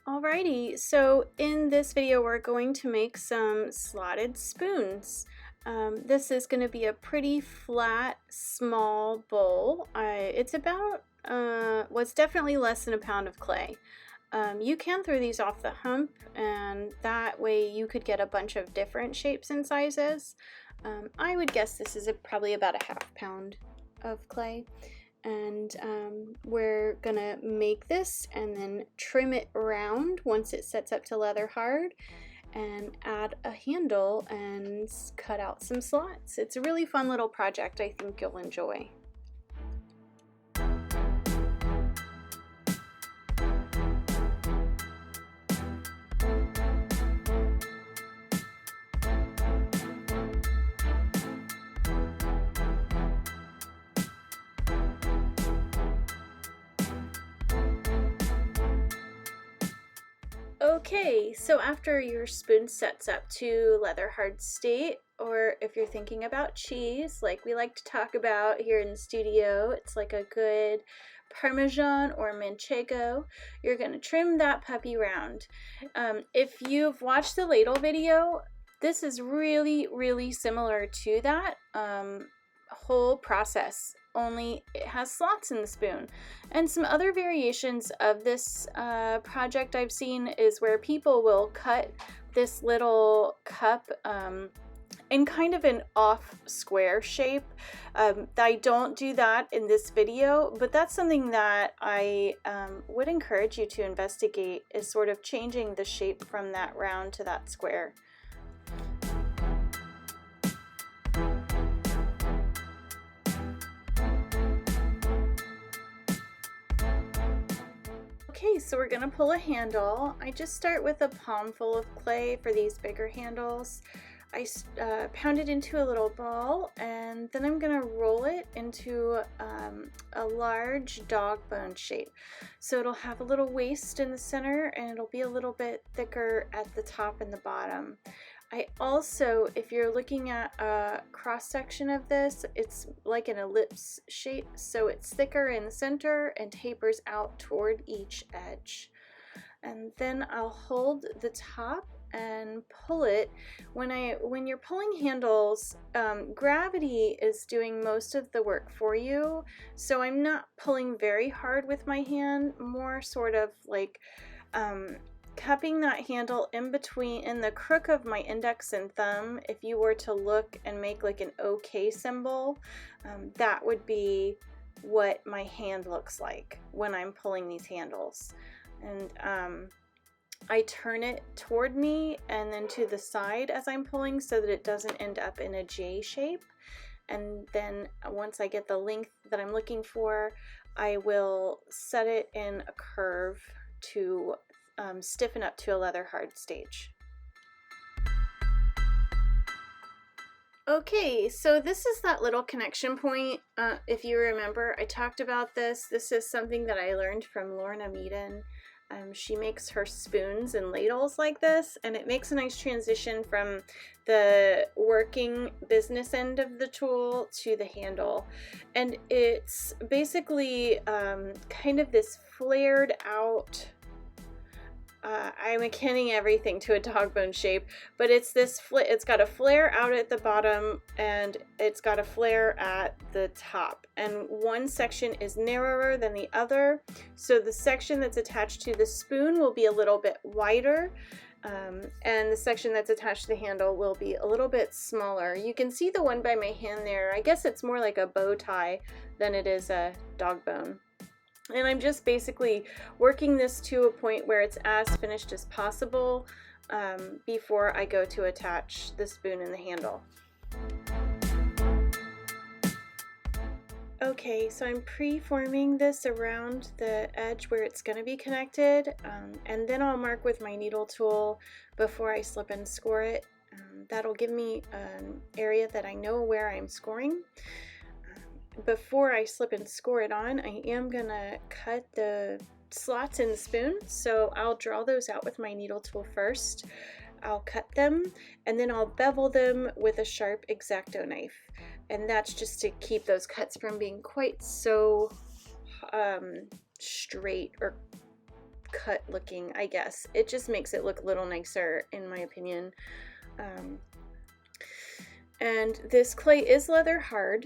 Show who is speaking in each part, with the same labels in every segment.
Speaker 1: Alrighty, so in this video we're going to make some slotted spoons. This is going to be a pretty flat, small bowl. It's about, it's definitely less than a pound of clay. You can throw these off the hump, and that way you could get a bunch of different shapes and sizes. I would guess this is probably about a half pound of clay. And we're gonna make this and then trim it round once it sets up to leather hard, and add a handle and cut out some slots. It's a really fun little project I think you'll enjoy. Okay, so after your spoon sets up to leather hard state, or if you're thinking about cheese, like we like to talk about here in the studio, it's like a good Parmesan or Manchego, you're going to trim that puppy round. If you've watched the ladle video, this is really similar to that whole process, only it has slots in the spoon. And some other variations of this project I've seen is where people will cut this little cup in kind of an off square shape. I don't do that in this video, but that's something that I would encourage you to investigate, is sort of changing the shape from that round to that square. Okay, so we're gonna pull a handle. I just start with a palm full of clay for these bigger handles. I pound it into a little ball, and then I'm gonna roll it into a large dog bone shape. So it'll have a little waist in the center, and it'll be a little bit thicker at the top and the bottom. I also, if you're looking at a cross section of this, it's like an ellipse shape, so it's thicker in the center and tapers out toward each edge. And then I'll hold the top and pull it. When you're pulling handles, gravity is doing most of the work for you, so I'm not pulling very hard with my hand, more sort of like cupping that handle in the crook of my index and thumb. If you were to look and make like an OK symbol, that would be what my hand looks like when I'm pulling these handles. And I turn it toward me and then to the side as I'm pulling, so that it doesn't end up in a J shape. And then once I get the length that I'm looking for, I will set it in a curve to stiffen up to a leather hard stage. Okay, so this is that little connection point. If you remember, I talked about this. This is something that I learned from Lorna Meaden. She makes her spoons and ladles like this, and it makes a nice transition from the working business end of the tool to the handle. And it's basically kind of this flared out, I'm akinning everything to a dog bone shape, but it's got a flare out at the bottom, and it's got a flare at the top, and one section is narrower than the other, so the section that's attached to the spoon will be a little bit wider, and the section that's attached to the handle will be a little bit smaller. You can see the one by my hand there. I guess it's more like a bow tie than it is a dog bone. And I'm just basically working this to a point where it's as finished as possible before I go to attach the spoon and the handle. Okay, so I'm preforming this around the edge where it's going to be connected, and then I'll mark with my needle tool before I slip and score it. That'll give me an area that I know where I'm scoring. Before I slip and score it on, I am gonna cut the slots in the spoon, so I'll draw those out with my needle tool first. I'll cut them, and then I'll bevel them with a sharp X-Acto knife, and that's just to keep those cuts from being quite so straight or cut looking, I guess. It just makes it look a little nicer in my opinion. And this clay is leather hard,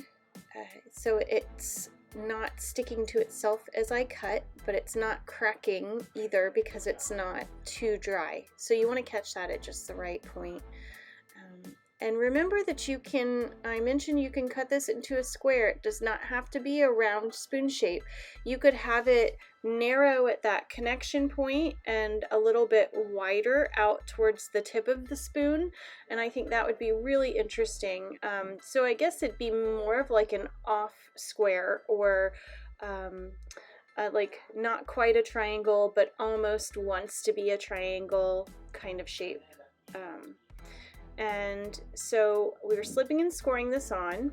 Speaker 1: so it's not sticking to itself as I cut, but it's not cracking either because it's not too dry. So you want to catch that at just the right point. And remember that you can, I mentioned you can cut this into a square. It does not have to be a round spoon shape. You could have it narrow at that connection point and a little bit wider out towards the tip of the spoon. And I think that would be really interesting. So I guess it'd be more of like an off square, or like not quite a triangle, but almost wants to be a triangle kind of shape. And so we're slipping and scoring this on,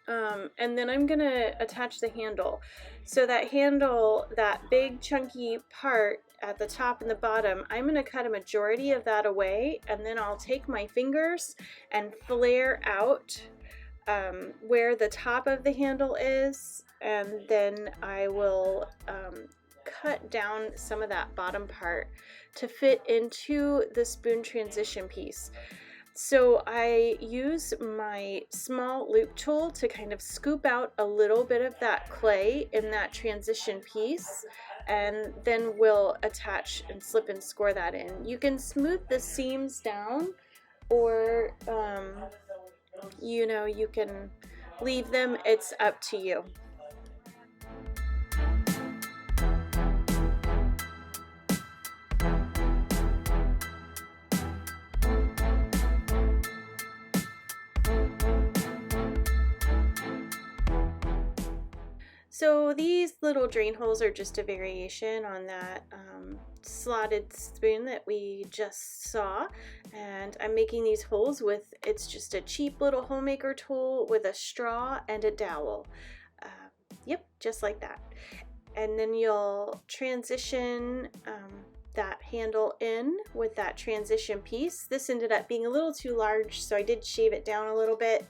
Speaker 1: and then I'm gonna attach the handle. So that handle, that big chunky part at the top and the bottom, I'm gonna cut a majority of that away, and then I'll take my fingers and flare out where the top of the handle is, and then I will cut down some of that bottom part to fit into the spoon transition piece. So I use my small loop tool to kind of scoop out a little bit of that clay in that transition piece, and then we'll attach and slip and score that in. You can smooth the seams down, or you know, you can leave them. It's up to you. So these little drain holes are just a variation on that slotted spoon that we just saw, and I'm making these holes with, it's just a cheap little homemaker tool with a straw and a dowel. Yep, just like that. And then you'll transition that handle in with that transition piece. This ended up being a little too large, so I did shave it down a little bit.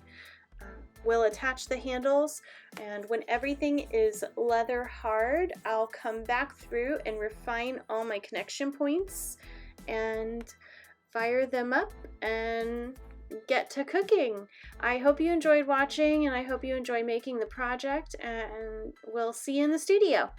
Speaker 1: We'll attach the handles, and when everything is leather hard, I'll come back through and refine all my connection points and fire them up and get to cooking. I hope you enjoyed watching, and I hope you enjoy making the project, and we'll see you in the studio.